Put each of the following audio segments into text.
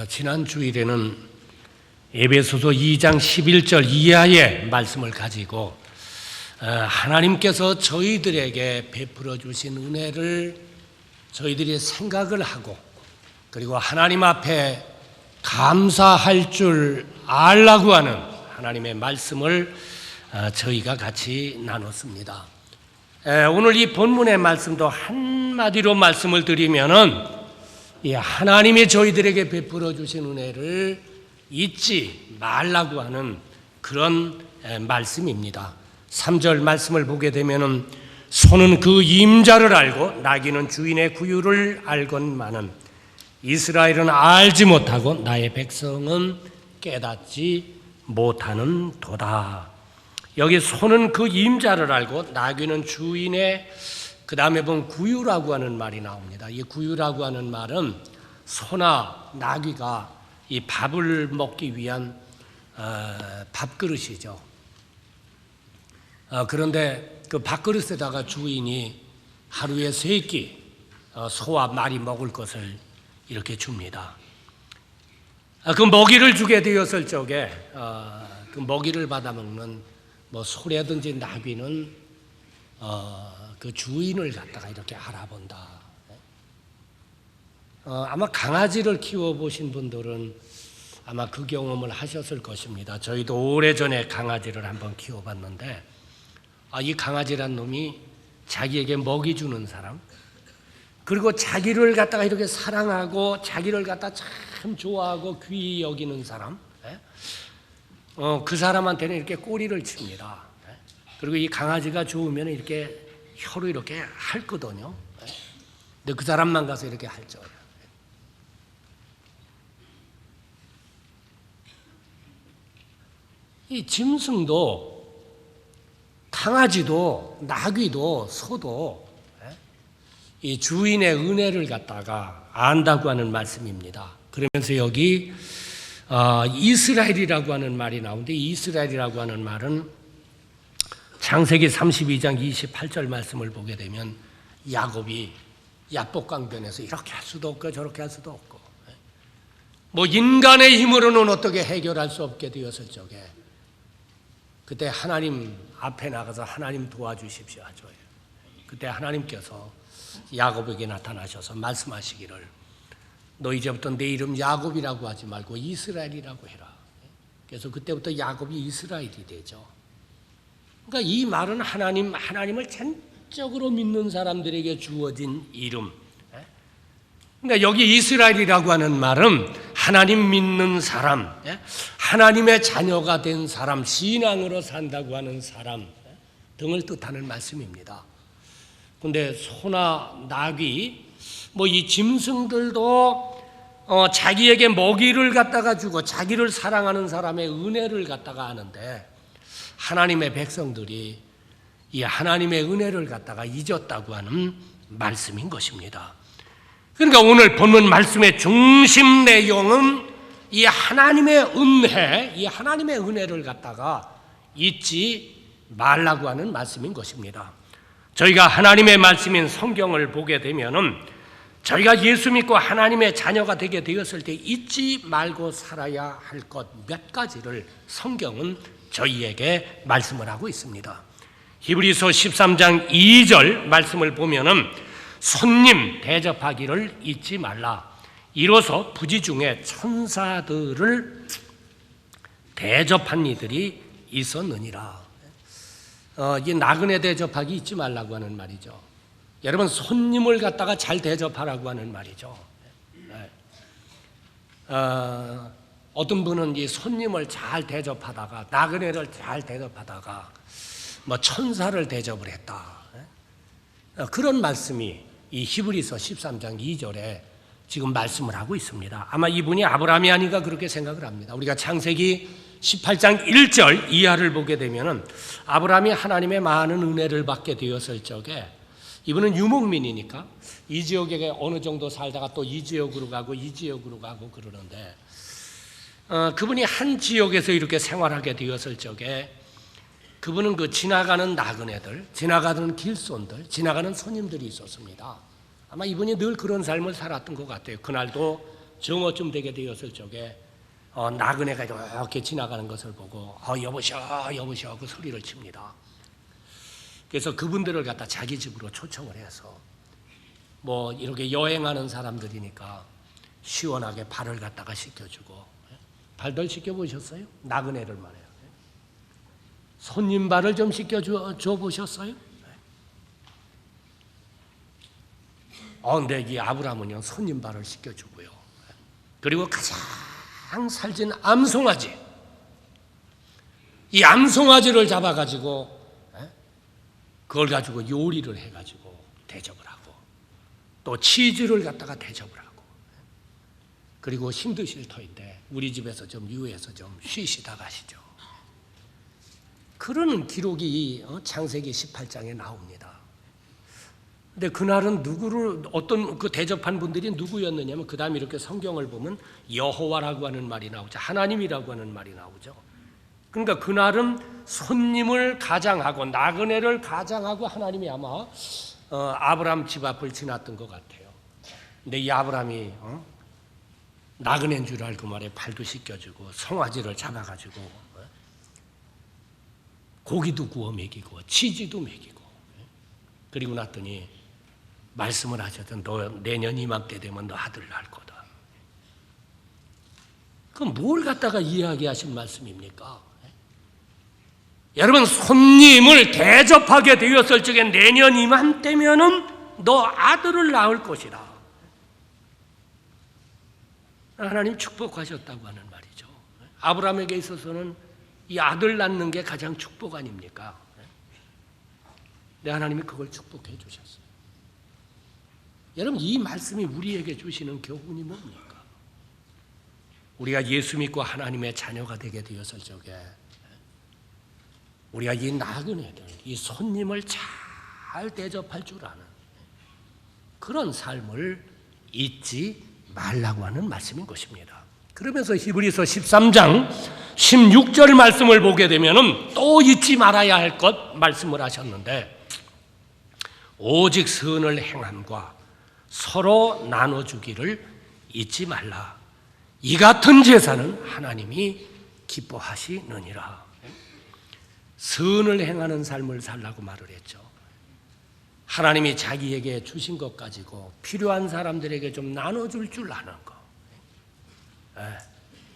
지난 주일에는 에베소서 2장 11절 이하의 말씀을 가지고 하나님께서 저희들에게 베풀어 주신 은혜를 저희들이 생각을 하고, 그리고 하나님 앞에 감사할 줄 알라고 하는 하나님의 말씀을 저희가 같이 나눴습니다. 오늘 이 본문의 말씀도 한마디로 말씀을 드리면은 이 하나님이 저희들에게 베풀어 주신 은혜를 잊지 말라고 하는 그런 말씀입니다. 3절 말씀을 보게 되면은 소는 그 임자를 알고 나귀는 주인의 구유를 알건만은 이스라엘은 알지 못하고 나의 백성은 깨닫지 못하는 도다. 여기 소는 그 임자를 알고 나귀는 주인의, 그 다음에 보면 구유라고 하는 말이 나옵니다. 이 구유라고 하는 말은 소나 나귀가 이 밥을 먹기 위한 밥그릇이죠. 그런데 그 밥그릇에다가 주인이 하루에 3끼 소와 말이 먹을 것을 이렇게 줍니다. 그 먹이를 주게 되었을 적에 그 먹이를 받아먹는 소라든지 나귀는 그 주인을 갖다가 이렇게 알아본다. 아마 강아지를 키워보신 분들은 아마 그 경험을 하셨을 것입니다. 저희도 오래전에 강아지를 한번 키워봤는데, 이 강아지란 놈이 자기에게 먹이 주는 사람, 그리고 자기를 갖다가 이렇게 사랑하고 자기를 갖다 참 좋아하고 귀히 여기는 사람, 그 사람한테는 이렇게 꼬리를 칩니다. 그리고 이 강아지가 좋으면 이렇게 혀로 이렇게 핥거든요. 근데 그 사람만 가서 이렇게 핥죠. 이 짐승도, 강아지도, 나귀도, 소도 이 주인의 은혜를 갖다가 안다고 하는 말씀입니다. 그러면서 여기 이스라엘이라고 하는 말이 나오는데, 이스라엘이라고 하는 말은 창세기 32장 28절 말씀을 보게 되면 야곱이 야복강변에서 이렇게 할 수도 없고 저렇게 할 수도 없고 인간의 힘으로는 어떻게 해결할 수 없게 되었을 적에 그때 하나님 앞에 나가서 하나님 도와주십시오 하죠. 그때 하나님께서 야곱에게 나타나셔서 말씀하시기를 너 이제부터 내 이름 야곱이라고 하지 말고 이스라엘이라고 해라. 그래서 그때부터 야곱이 이스라엘이 되죠. 그러니까 이 말은 하나님을 전적으로 믿는 사람들에게 주어진 이름. 그러니까 여기 이스라엘이라고 하는 말은 하나님 믿는 사람, 하나님의 자녀가 된 사람, 신앙으로 산다고 하는 사람 등을 뜻하는 말씀입니다. 그런데 소나 나귀, 이 짐승들도 자기에게 먹이를 갖다가 주고 자기를 사랑하는 사람의 은혜를 갖다가 하는데, 하나님의 백성들이 이 하나님의 은혜를 갖다가 잊었다고 하는 말씀인 것입니다. 그러니까 오늘 본문 말씀의 중심 내용은 이 하나님의 은혜, 이 하나님의 은혜를 갖다가 잊지 말라고 하는 말씀인 것입니다. 저희가 하나님의 말씀인 성경을 보게 되면은 저희가 예수 믿고 하나님의 자녀가 되게 되었을 때 잊지 말고 살아야 할 것 몇 가지를 성경은 저희에게 말씀을 하고 있습니다. 히브리서 13장 2절 말씀을 보면은 손님 대접하기를 잊지 말라. 이로써 부지 중에 천사들을 대접한 이들이 있었느니라. 이 나그네 대접하기 잊지 말라고 하는 말이죠. 여러분, 손님을 갖다가 잘 대접하라고 하는 말이죠. 어떤 분은 이 손님을 잘 대접하다가, 나그네를 잘 대접하다가 천사를 대접을 했다. 그런 말씀이 이 히브리서 13장 2절에 지금 말씀을 하고 있습니다. 아마 이분이 아브라함이 아닌가 그렇게 생각을 합니다. 우리가 창세기 18장 1절 이하를 보게 되면은 아브라함이 하나님의 많은 은혜를 받게 되었을 적에, 이분은 유목민이니까 이 지역에 어느 정도 살다가 또 이 지역으로 가고 이 지역으로 가고 그러는데, 그분이 한 지역에서 이렇게 생활하게 되었을 적에 그분은 그 지나가는 나그네들, 지나가는 길손들, 지나가는 손님들이 있었습니다. 아마 이분이 늘 그런 삶을 살았던 것 같아요. 그날도 정오쯤 되게 되었을 적에 나그네가 이렇게 지나가는 것을 보고 여보셔 여보셔 그 소리를 칩니다. 그래서 그분들을 갖다 자기 집으로 초청을 해서 뭐 이렇게 여행하는 사람들이니까 시원하게 발을 갖다가 씻겨주고, 발들 씻겨보셨어요? 나그네를 말해요. 손님 발을 좀 씻겨줘 보셨어요? 근데 이 아브라함은요 손님 발을 씻겨주고요. 그리고 가장 살찐 암송아지, 이 암송아지를 잡아가지고 그걸 가지고 요리를 해가지고 대접을 하고, 또 치즈를 갖다가 대접을 하고, 그리고 힘드실 터인데 우리 집에서 좀 유해서 좀 쉬시다 가시죠. 그러는 기록이 창세기 18장에 나옵니다. 근데 그날은 어떤 그 대접한 분들이 누구였느냐면, 그 다음에 이렇게 성경을 보면 여호와라고 하는 말이 나오죠. 하나님이라고 하는 말이 나오죠. 그러니까 그날은 손님을 가장하고 나그네를 가장하고 하나님이 아마 아브라함 집 앞을 지났던 것 같아요. 근데 이 아브라함이 나그네인 줄 알고 말에 발도 씻겨주고 송아지를 잡아가지고 고기도 구워 먹이고 치즈도 먹이고, 그리고 났더니 말씀을 하셨던, 너 내년 이맘때 되면 너 아들 낳을 거다. 그럼 뭘 갖다가 이야기하신 말씀입니까? 여러분, 손님을 대접하게 되었을 적에 내년 이맘때면은 너 아들을 낳을 것이다. 하나님 축복하셨다고 하는 말이죠. 아브라함에게 있어서는 이 아들 낳는 게 가장 축복 아닙니까? 네, 하나님이 그걸 축복해 주셨어요. 여러분, 이 말씀이 우리에게 주시는 교훈이 뭡니까? 우리가 예수 믿고 하나님의 자녀가 되게 되었을 적에 우리가 이 나그네들, 이 손님을 잘 대접할 줄 아는 그런 삶을 잊지 말라고 하는 말씀인 것입니다. 그러면서 히브리서 13장 16절 말씀을 보게 되면은 또 잊지 말아야 할 것 말씀을 하셨는데, 오직 선을 행함과 서로 나눠주기를 잊지 말라. 이 같은 제사는 하나님이 기뻐하시느니라. 선을 행하는 삶을 살라고 말을 했죠. 하나님이 자기에게 주신 것 가지고 필요한 사람들에게 좀 나눠줄 줄 아는 거,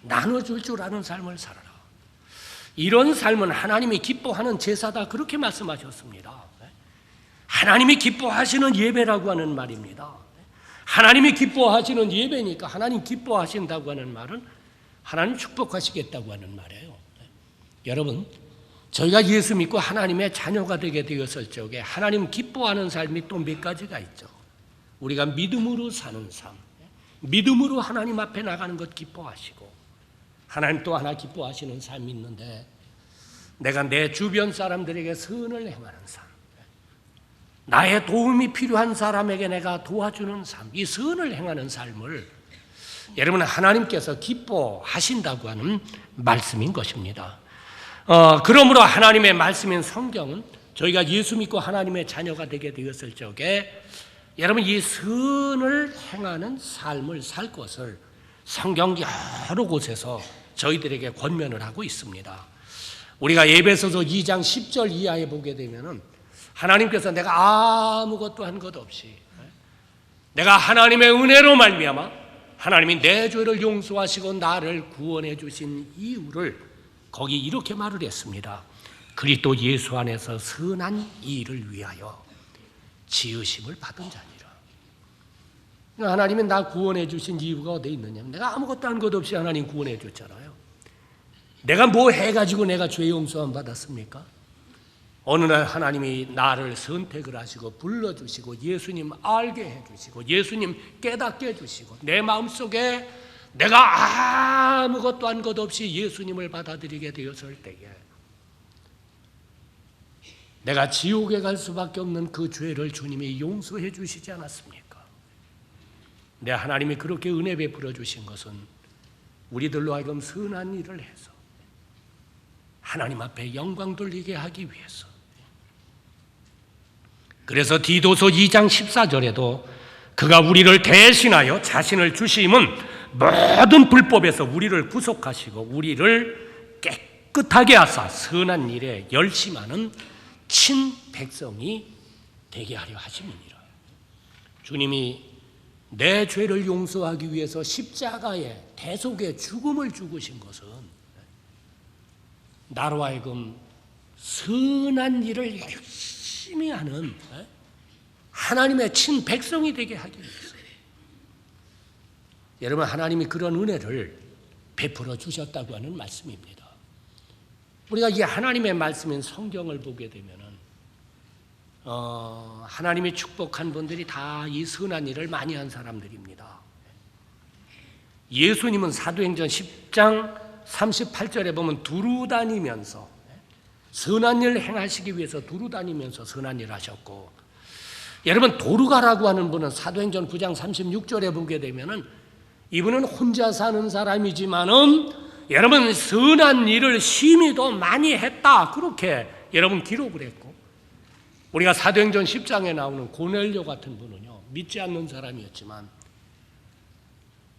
나눠줄 줄 아는 삶을 살아라. 이런 삶은 하나님이 기뻐하는 제사다, 그렇게 말씀하셨습니다. 하나님이 기뻐하시는 예배라고 하는 말입니다. 하나님이 기뻐하시는 예배니까 하나님 기뻐하신다고 하는 말은 하나님 축복하시겠다고 하는 말이에요. 여러분, 저희가 예수 믿고 하나님의 자녀가 되게 되었을 적에 하나님 기뻐하는 삶이 또 몇 가지가 있죠. 우리가 믿음으로 사는 삶, 믿음으로 하나님 앞에 나가는 것 기뻐하시고, 하나님 또 하나 기뻐하시는 삶이 있는데, 내가 내 주변 사람들에게 선을 행하는 삶, 나의 도움이 필요한 사람에게 내가 도와주는 삶, 이 선을 행하는 삶을 여러분 하나님께서 기뻐하신다고 하는 말씀인 것입니다. 그러므로 하나님의 말씀인 성경은 저희가 예수 믿고 하나님의 자녀가 되게 되었을 적에 여러분 이 선을 행하는 삶을 살 것을 성경 여러 곳에서 저희들에게 권면을 하고 있습니다. 우리가 에베소서 2장 10절 이하에 보게 되면은 하나님께서 내가 아무것도 한 것 없이 내가 하나님의 은혜로 말미암아 하나님이 내 죄를 용서하시고 나를 구원해 주신 이유를 거기 이렇게 말을 했습니다. 그리스도 예수 안에서 선한 일을 위하여 지으심을 받은 자니라. 하나님이 나 구원해 주신 이유가 어디에 있느냐? 내가 아무것도 한 것 없이 하나님 구원해 줬잖아요. 내가 뭐 해가지고 내가 죄 용서함 받았습니까? 어느 날 하나님이 나를 선택을 하시고 불러주시고 예수님 알게 해주시고 예수님 깨닫게 해주시고 내 마음속에 내가 아무것도 한 것 없이 예수님을 받아들이게 되었을 때에 내가 지옥에 갈 수밖에 없는 그 죄를 주님이 용서해 주시지 않았습니까? 내 하나님이 그렇게 은혜 베풀어 주신 것은 우리들로 하여금 선한 일을 해서 하나님 앞에 영광 돌리게 하기 위해서. 그래서 디도서 2장 14절에도 그가 우리를 대신하여 자신을 주심은 모든 불법에서 우리를 구속하시고 우리를 깨끗하게 하사 선한 일에 열심하는 친백성이 되게 하려 하심이니라. 주님이 내 죄를 용서하기 위해서 십자가에 대속의 죽음을 죽으신 것은 나로 하여금 선한 일을 열심히 하는 하나님의 친백성이 되게 하기 위해서. 여러분, 하나님이 그런 은혜를 베풀어 주셨다고 하는 말씀입니다. 우리가 이 하나님의 말씀인 성경을 보게 되면은 하나님이 축복한 분들이 다 이 선한 일을 많이 한 사람들입니다. 예수님은 사도행전 10장 38절에 보면 두루 다니면서 선한 일을 행하시기 위해서 두루 다니면서 선한 일을 하셨고, 여러분 도르가라고 하는 분은 사도행전 9장 36절에 보게 되면은 이분은 혼자 사는 사람이지만은 여러분 선한 일을 심히도 많이 했다, 그렇게 여러분 기록을 했고, 우리가 사도행전 10장에 나오는 고넬료 같은 분은요, 믿지 않는 사람이었지만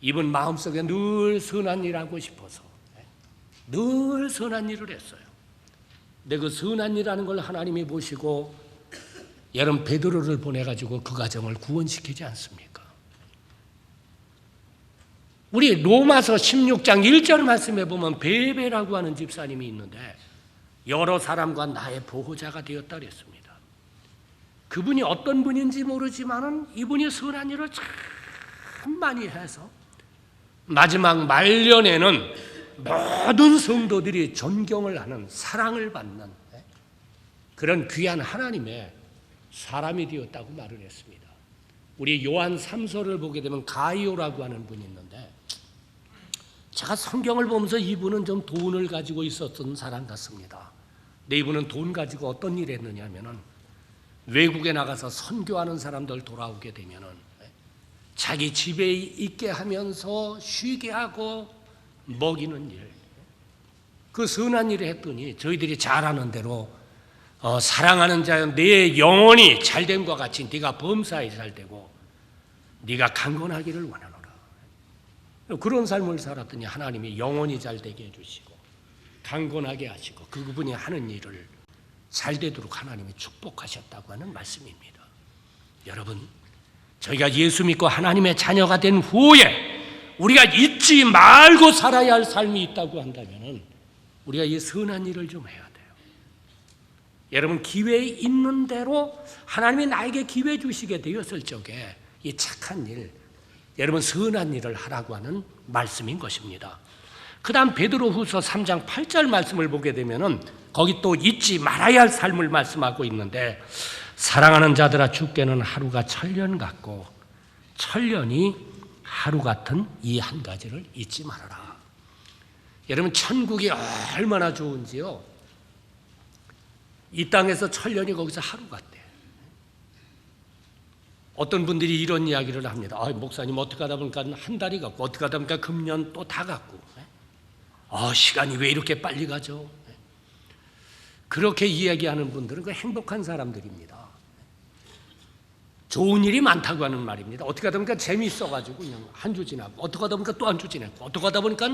이분 마음속에 늘 선한 일 하고 싶어서 늘 선한 일을 했어요. 근데 그 선한 일하는 걸 하나님이 보시고 여러분 베드로를 보내가지고 그 가정을 구원시키지 않습니까? 우리 로마서 16장 1절 말씀에 보면 베베라고 하는 집사님이 있는데 여러 사람과 나의 보호자가 되었다 그랬습니다. 그분이 어떤 분인지 모르지만은 이분이 선한 일을 참 많이 해서 마지막 말년에는 모든 성도들이 존경을 하는, 사랑을 받는 그런 귀한 하나님의 사람이 되었다고 말을 했습니다. 우리 요한 3서를 보게 되면 가이오라고 하는 분이 있는데, 제가 성경을 보면서 이분은 좀 돈을 가지고 있었던 사람 같습니다. 근데 이분은 돈 가지고 어떤 일을 했느냐 하면은 외국에 나가서 선교하는 사람들 돌아오게 되면은 자기 집에 있게 하면서 쉬게 하고 먹이는 일, 그 선한 일을 했더니 저희들이 잘 아는 대로 사랑하는 자여 내 영혼이 잘됨과 같이 네가 범사에 잘되고 네가 강건하기를 원하노라. 그런 삶을 살았더니 하나님이 영혼이 잘되게 해주시고 강건하게 하시고 그분이 하는 일을 잘되도록 하나님이 축복하셨다고 하는 말씀입니다. 여러분, 저희가 예수 믿고 하나님의 자녀가 된 후에 우리가 잊지 말고 살아야 할 삶이 있다고 한다면 우리가 이 선한 일을 좀 해야 돼요. 여러분, 기회 있는 대로 하나님이 나에게 기회 주시게 되었을 적에 이 착한 일, 여러분 선한 일을 하라고 하는 말씀인 것입니다. 그 다음 베드로후서 3장 8절 말씀을 보게 되면은 거기 또 잊지 말아야 할 삶을 말씀하고 있는데, 사랑하는 자들아 주께는 하루가 천년 같고 천년이 하루 같은 이 한 가지를 잊지 말아라. 여러분, 천국이 얼마나 좋은지요. 이 땅에서 천년이 거기서 하루 같대. 어떤 분들이 이런 이야기를 합니다. 목사님 어떻게 하다 보니까 한 달이 갔고 어떻게 하다 보니까 금년 또 다 갔고 시간이 왜 이렇게 빨리 가죠? 그렇게 이야기하는 분들은 그 행복한 사람들입니다. 좋은 일이 많다고 하는 말입니다. 어떻게 하다 보니까 재미있어가지고 그냥 한 주 지나고 어떻게 하다 보니까 또 한 주 지나고 어떻게 하다 보니까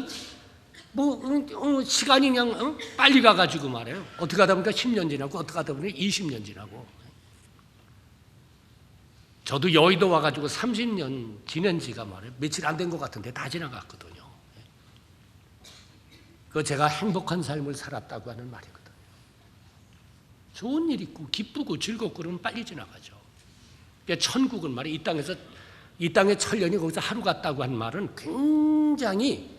시간이 그냥 빨리 가가지고 말해요. 어떻게 하다 보니까 10년 지나고 어떻게 하다 보니까 20년 지나고. 저도 여의도 와가지고 30년 지낸 지가 말해요. 며칠 안 된 것 같은데 다 지나갔거든요. 그 제가 행복한 삶을 살았다고 하는 말이거든요. 좋은 일 있고 기쁘고 즐겁고 그러면 빨리 지나가죠. 그러니까 천국은 말이에요. 이 땅의 천년이 거기서 하루 같다고 한 말은 굉장히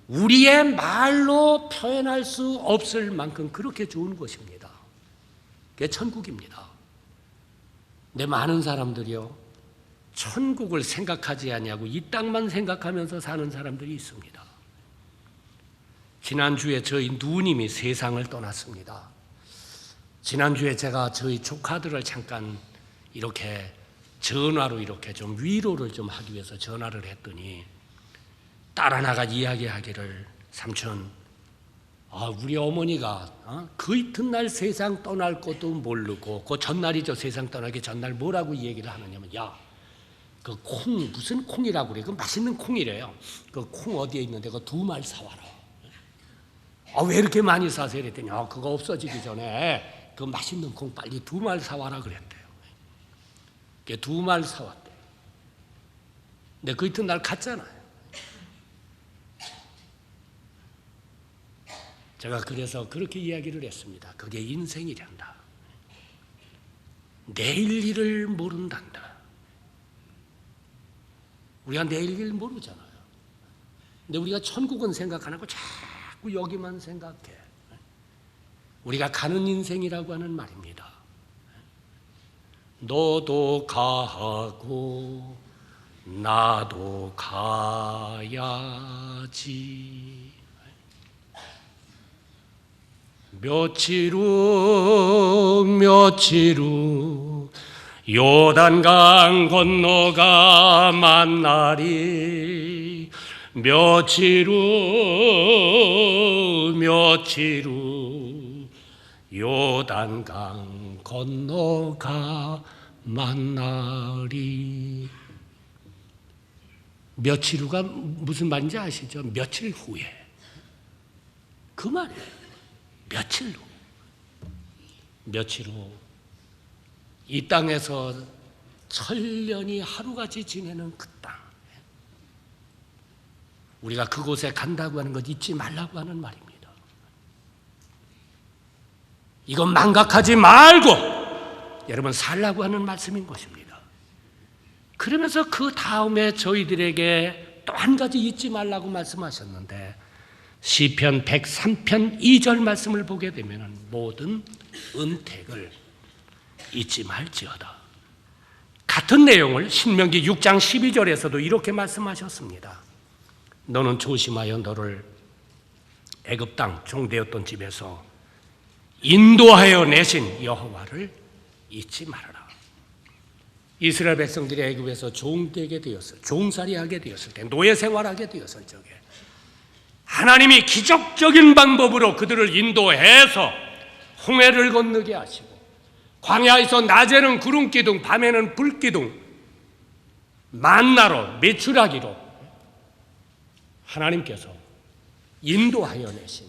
우리의 말로 표현할 수 없을 만큼 그렇게 좋은 것입니다. 그게 천국입니다. 근데 많은 사람들이요, 천국을 생각하지 아니하고 이 땅만 생각하면서 사는 사람들이 있습니다. 지난주에 저희 누님이 세상을 떠났습니다. 지난주에 제가 저희 조카들을 잠깐 이렇게 전화로 이렇게 좀 위로를 좀 하기 위해서 전화를 했더니 딸 하나가 이야기하기를, 삼촌, 우리 어머니가 그 이튿날 세상 떠날 것도 모르고 그 전날이죠. 세상 떠나기 전날 뭐라고 얘기를 하느냐면, 야, 그 콩, 무슨 콩이라고 그래? 그 맛있는 콩이래요. 그 콩 어디에 있는데 그 2마리 사와라. 왜 이렇게 많이 사세요? 그랬더니 그거 없어지기 전에 그 맛있는 콩 빨리 2마리 사와라 그랬대요. 2마리 사왔대요. 근데 그 이튿날 갔잖아요. 제가 그래서 그렇게 이야기를 했습니다. 그게 인생이란다. 내일 일을 모른단다. 우리가 내일 일 모르잖아요. 근데 우리가 천국은 생각 안 하고 자꾸 여기만 생각해. 우리가 가는 인생이라고 하는 말입니다. 너도 가고 나도 가야지. 며칠 후 요단강 건너가 만나리. 며칠 후 요단강 건너가 만나리. 며칠 후가 무슨 말인지 아시죠? 며칠 후에. 그 말이에요. 며칠 후 이 땅에서 천년이 하루같이 지내는 그 땅, 우리가 그곳에 간다고 하는 것 잊지 말라고 하는 말입니다. 이건 망각하지 말고 여러분 살라고 하는 말씀인 것입니다. 그러면서 그 다음에 저희들에게 또 한 가지 잊지 말라고 말씀하셨는데, 시편 103편 2절 말씀을 보게 되면 모든 은택을 잊지 말지어다. 같은 내용을 신명기 6장 12절에서도 이렇게 말씀하셨습니다. 너는 조심하여 너를 애굽 땅 종되었던 집에서 인도하여 내신 여호와를 잊지 말아라. 이스라엘 백성들이 애굽에서 종되게 되었을, 종살이하게 되었을 때, 노예 생활하게 되었을 적에 하나님이 기적적인 방법으로 그들을 인도해서 홍해를 건너게 하시고, 광야에서 낮에는 구름기둥, 밤에는 불기둥, 만나로, 메추라기로 하나님께서 인도하여 내신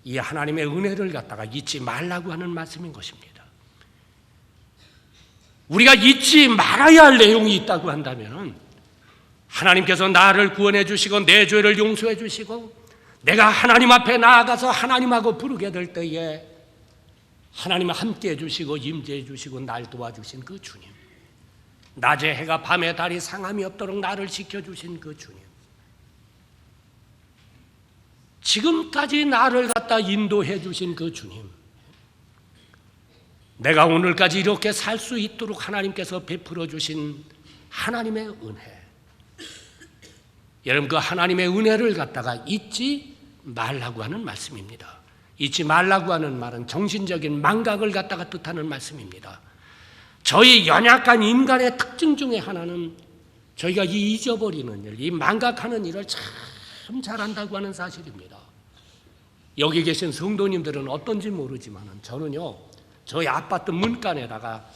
이 하나님의 은혜를 갖다가 잊지 말라고 하는 말씀인 것입니다. 우리가 잊지 말아야 할 내용이 있다고 한다면, 하나님께서 나를 구원해 주시고 내 죄를 용서해 주시고 내가 하나님 앞에 나아가서 하나님하고 부르게 될 때에 하나님 함께 해주시고 임재해 주시고 날 도와주신 그 주님, 낮에 해가 밤에 달이 상함이 없도록 나를 지켜주신 그 주님, 지금까지 나를 갖다 인도해 주신 그 주님, 내가 오늘까지 이렇게 살 수 있도록 하나님께서 베풀어 주신 하나님의 은혜, 여러분 그 하나님의 은혜를 갖다가 잊지 말라고 하는 말씀입니다. 잊지 말라고 하는 말은 정신적인 망각을 갖다가 뜻하는 말씀입니다. 저희 연약한 인간의 특징 중에 하나는 저희가 이 잊어버리는 일, 이 망각하는 일을 참 잘한다고 하는 사실입니다. 여기 계신 성도님들은 어떤지 모르지만 저는요, 저희 아파트 문간에다가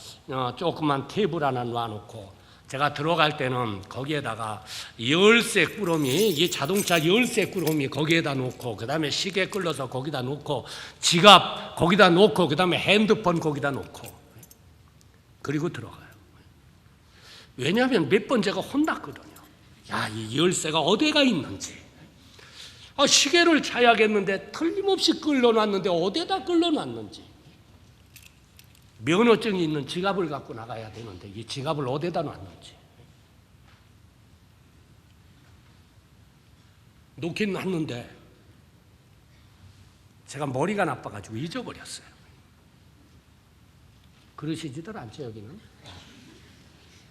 조그만 테이블 하나 놔놓고 제가 들어갈 때는 거기에다가 열쇠 꾸러미, 이 자동차 열쇠 꾸러미 거기에다 놓고, 그 다음에 시계 끌어서 거기다 놓고, 지갑 거기다 놓고, 그 다음에 핸드폰 거기다 놓고, 그리고 들어가요. 왜냐하면 몇 번 제가 혼났거든요. 야, 이 열쇠가 어디가 있는지. 시계를 차야겠는데 틀림없이 끌어놨는데 어디다 끌어놨는지. 면허증이 있는 지갑을 갖고 나가야 되는데 이 지갑을 어디다 놨는지. 놓긴 놨는데 제가 머리가 나빠가지고 잊어버렸어요. 그러시지들 않죠, 여기는?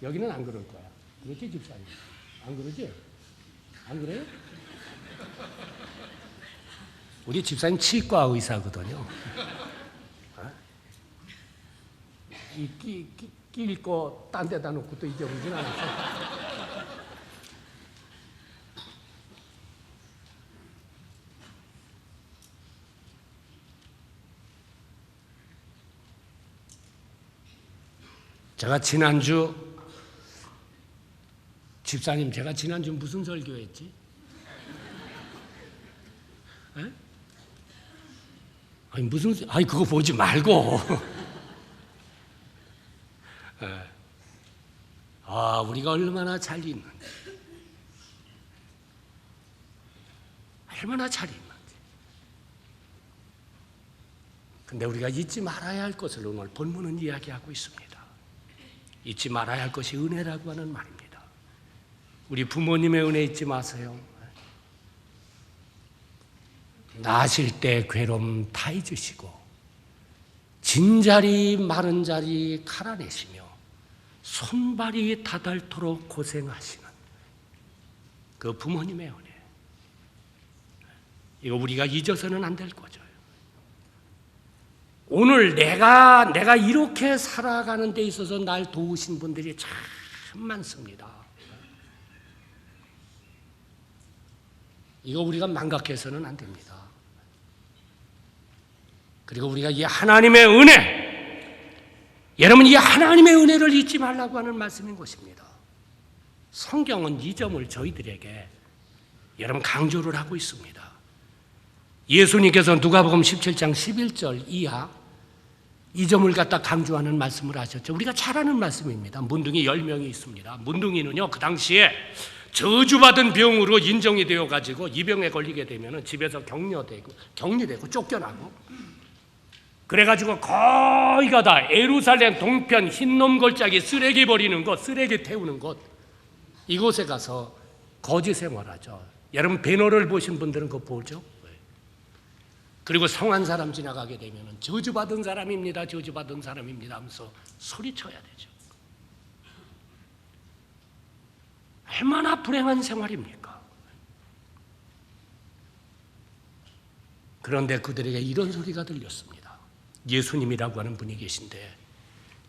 여기는 안 그럴 거야. 그렇지, 집사님? 안 그러지? 안 그래요? 우리 집사님 치과 의사거든요. 끼일 거 딴 데다 놓고 또 잊어버리진 않았어요. 제가 지난주 집사님, 제가 지난주 무슨 설교했지? 에? 아니 그거 보지 말고. 우리가 얼마나 잘 있는지, 얼마나 잘 있는지. 근데 우리가 잊지 말아야 할 것을 오늘 본문은 이야기하고 있습니다. 잊지 말아야 할 것이 은혜라고 하는 말입니다. 우리 부모님의 은혜 잊지 마세요. 나실 때 괴로움 다 잊으시고 진자리 마른 자리 갈아내시며 손발이 다닳도록 고생하시는 그 부모님의 은혜, 이거 우리가 잊어서는 안 될 거죠. 오늘 내가 이렇게 살아가는 데 있어서 날 도우신 분들이 참 많습니다. 이거 우리가 망각해서는 안 됩니다. 그리고 우리가 이 하나님의 은혜, 여러분 이 하나님의 은혜를 잊지 말라고 하는 말씀인 것입니다. 성경은 이 점을 저희들에게 여러분 강조를 하고 있습니다. 예수님께서 누가복음 17장 11절 이하 이 점을 갖다 강조하는 말씀을 하셨죠. 우리가 잘 아는 말씀입니다. 문둥이 10명이 있습니다. 문둥이는요, 그 당시에 저주받은 병으로 인정이 되어가지고 이 병에 걸리게 되면 집에서 격리되고 쫓겨나고, 그래가지고 거기가 다 예루살렘 동편 흰놈 골짜기 쓰레기 버리는 곳, 쓰레기 태우는 곳, 이곳에 가서 거지 생활하죠. 여러분 배너를 보신 분들은 그거 보죠. 그리고 성한 사람 지나가게 되면 저주받은 사람입니다, 저주받은 사람입니다 하면서 소리쳐야 되죠. 얼마나 불행한 생활입니까? 그런데 그들에게 이런 소리가 들렸습니다. 예수님이라고 하는 분이 계신데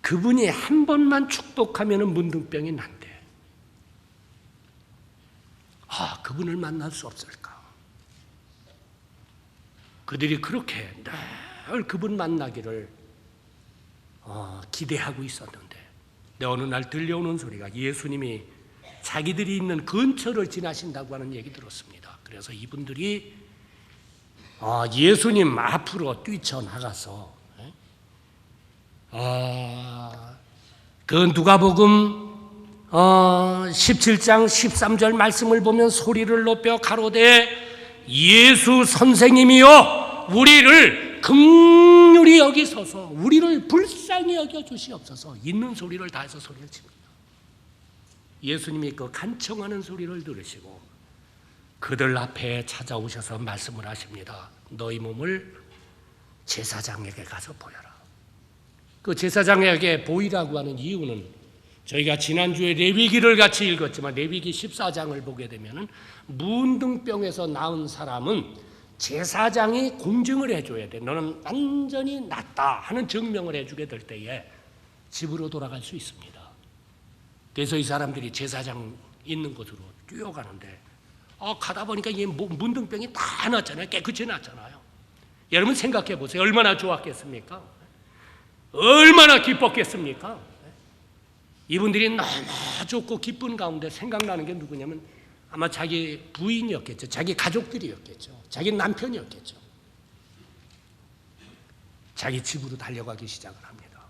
그분이 한 번만 축복하면 문둥병이 난대. 그분을 만날 수 없을까? 그들이 그렇게 늘 그분 만나기를 기대하고 있었는데, 어느 날 들려오는 소리가 예수님이 자기들이 있는 근처를 지나신다고 하는 얘기 들었습니다. 그래서 이분들이 예수님 앞으로 뛰쳐나가서 그 누가복음 17장 13절 말씀을 보면 소리를 높여 가로되 예수 선생님이여 우리를 긍휼히 여기소서, 우리를 불쌍히 여겨 주시옵소서. 있는 소리를 다해서 소리를 칩니다. 예수님이 그 간청하는 소리를 들으시고 그들 앞에 찾아오셔서 말씀을 하십니다. 너희 몸을 제사장에게 가서 보여라. 그 제사장에게 보이라고 하는 이유는 저희가 지난주에 레위기를 같이 읽었지만 레위기 14장을 보게 되면 문둥병에서 나은 사람은 제사장이 공증을 해줘야 돼. 너는 완전히 낫다 하는 증명을 해주게 될 때에 집으로 돌아갈 수 있습니다. 그래서 이 사람들이 제사장 있는 곳으로 뛰어가는데 가다 보니까 이 문둥병이 다 났잖아요. 깨끗이 났잖아요. 여러분 생각해 보세요. 얼마나 좋았겠습니까? 얼마나 기뻤겠습니까? 이분들이 너무 좋고 기쁜 가운데 생각나는 게 누구냐면 아마 자기 부인이었겠죠. 자기 가족들이었겠죠. 자기 남편이었겠죠. 자기 집으로 달려가기 시작을 합니다.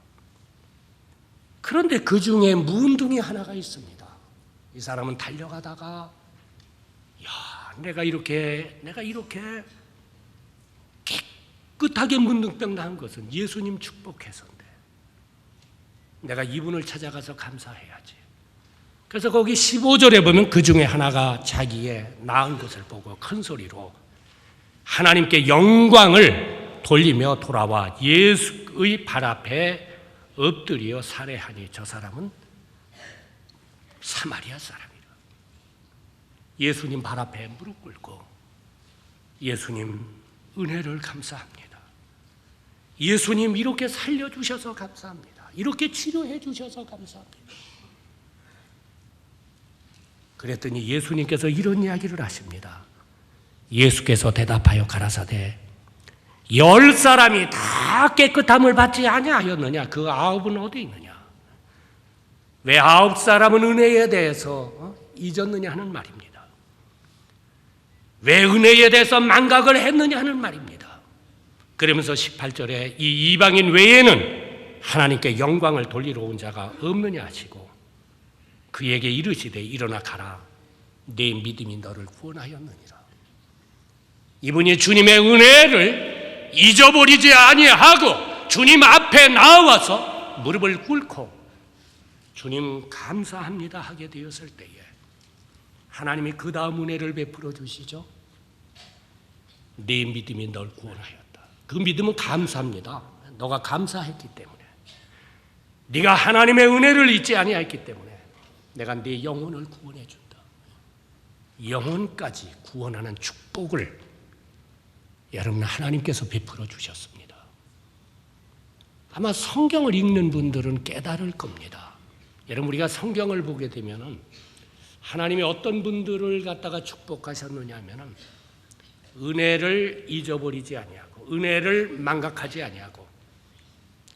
그런데 그 중에 문둥이 하나가 있습니다. 이 사람은 달려가다가 내가 이렇게 깨끗하게 문둥병 나은 것은 예수님 축복해서인데 내가 이분을 찾아가서 감사해야지. 그래서 거기 15절에 보면 그 중에 하나가 자기의 나은 것을 보고 큰 소리로 하나님께 영광을 돌리며 돌아와 예수의 발 앞에 엎드려 살해하니 저 사람은 사마리아 사람이라. 예수님 발 앞에 무릎 꿇고 예수님 은혜를 감사합니다. 예수님 이렇게 살려주셔서 감사합니다. 이렇게 치료해 주셔서 감사합니다. 그랬더니 예수님께서 이런 이야기를 하십니다. 예수께서 대답하여 가라사대 10사람이 다 깨끗함을 받지 아니하였느냐? 그 9은 어디 있느냐? 왜 9사람은 은혜에 대해서 잊었느냐 하는 말입니다. 왜 은혜에 대해서 망각을 했느냐 하는 말입니다. 그러면서 18절에 이 이방인 외에는 하나님께 영광을 돌리러 온 자가 없느냐 하시고 그에게 이르시되 일어나 가라 내 믿음이 너를 구원하였느니라. 이분이 주님의 은혜를 잊어버리지 아니하고 주님 앞에 나와서 무릎을 꿇고 주님 감사합니다 하게 되었을 때에 하나님이 그 다음 은혜를 베풀어 주시죠. 네 믿음이 널 구원하였다. 그 믿음은 감사합니다. 너가 감사했기 때문에, 네가 하나님의 은혜를 잊지 아니했기 때문에 내가 네 영혼을 구원해 준다. 영혼까지 구원하는 축복을 여러분 하나님께서 베풀어 주셨습니다. 아마 성경을 읽는 분들은 깨달을 겁니다. 여러분 우리가 성경을 보게 되면은 하나님이 어떤 분들을 갖다가 축복하셨느냐 하면은 은혜를 잊어버리지 아니하고 은혜를 망각하지 아니하고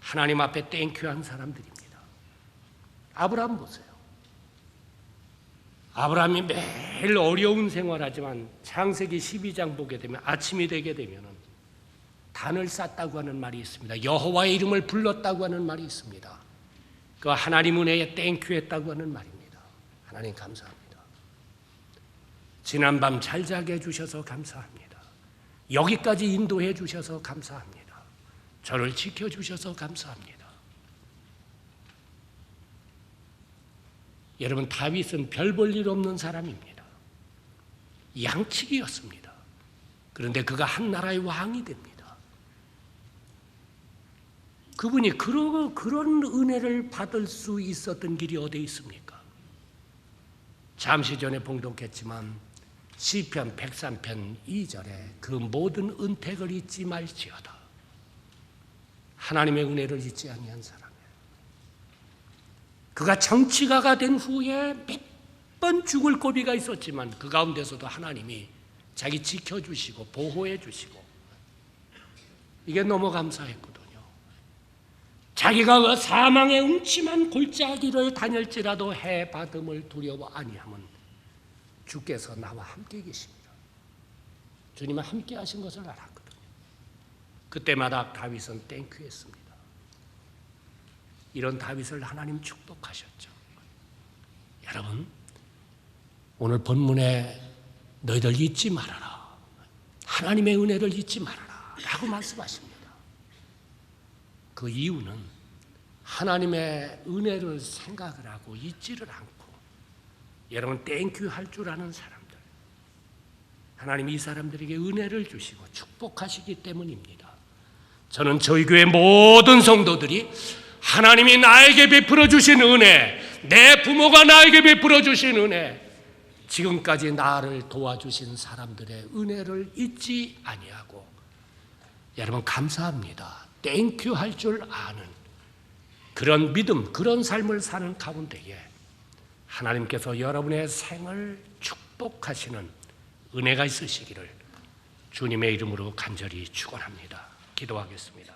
하나님 앞에 땡큐한 사람들입니다. 아브라함 보세요. 아브라함이 매일 어려운 생활하지만 창세기 12장 보게 되면 아침이 되게 되면은 단을 쌌다고 하는 말이 있습니다. 여호와의 이름을 불렀다고 하는 말이 있습니다. 그 하나님 은혜에 땡큐했다고 하는 말입니다. 하나님 감사합니다. 지난밤 잘 자게 해주셔서 감사합니다. 여기까지 인도해 주셔서 감사합니다. 저를 지켜주셔서 감사합니다. 여러분 다윗은 별 볼 일 없는 사람입니다. 양치기였습니다. 그런데 그가 한 나라의 왕이 됩니다. 그분이 그런 은혜를 받을 수 있었던 길이 어디에 있습니까? 잠시 전에 봉독했지만 시편 103편 2절에 그 모든 은택을 잊지 말지어다. 하나님의 은혜를 잊지 아니한 사람이에요. 그가 정치가가 된 후에 몇 번 죽을 고비가 있었지만 그 가운데서도 하나님이 자기 지켜주시고 보호해 주시고 이게 너무 감사했거든요. 자기가 그 사망의 음침한 골짜기를 다닐지라도 해 받음을 두려워 아니함은 주께서 나와 함께 계십니다. 주님은 함께 하신 것을 알았거든요. 그때마다 다윗은 땡큐했습니다. 이런 다윗을 하나님 축복하셨죠. 여러분 오늘 본문에 너희들 잊지 말아라. 하나님의 은혜를 잊지 말아라 라고 말씀하십니다. 그 이유는 하나님의 은혜를 생각을 하고 잊지를 않고 여러분 땡큐 할 줄 아는 사람들, 하나님이 이 사람들에게 은혜를 주시고 축복하시기 때문입니다. 저는 저희 교회 모든 성도들이 하나님이 나에게 베풀어 주신 은혜, 내 부모가 나에게 베풀어 주신 은혜, 지금까지 나를 도와주신 사람들의 은혜를 잊지 아니하고 여러분 감사합니다, 땡큐 할 줄 아는 그런 믿음, 그런 삶을 사는 가운데에 하나님께서 여러분의 생을 축복하시는 은혜가 있으시기를 주님의 이름으로 간절히 축원합니다. 기도하겠습니다.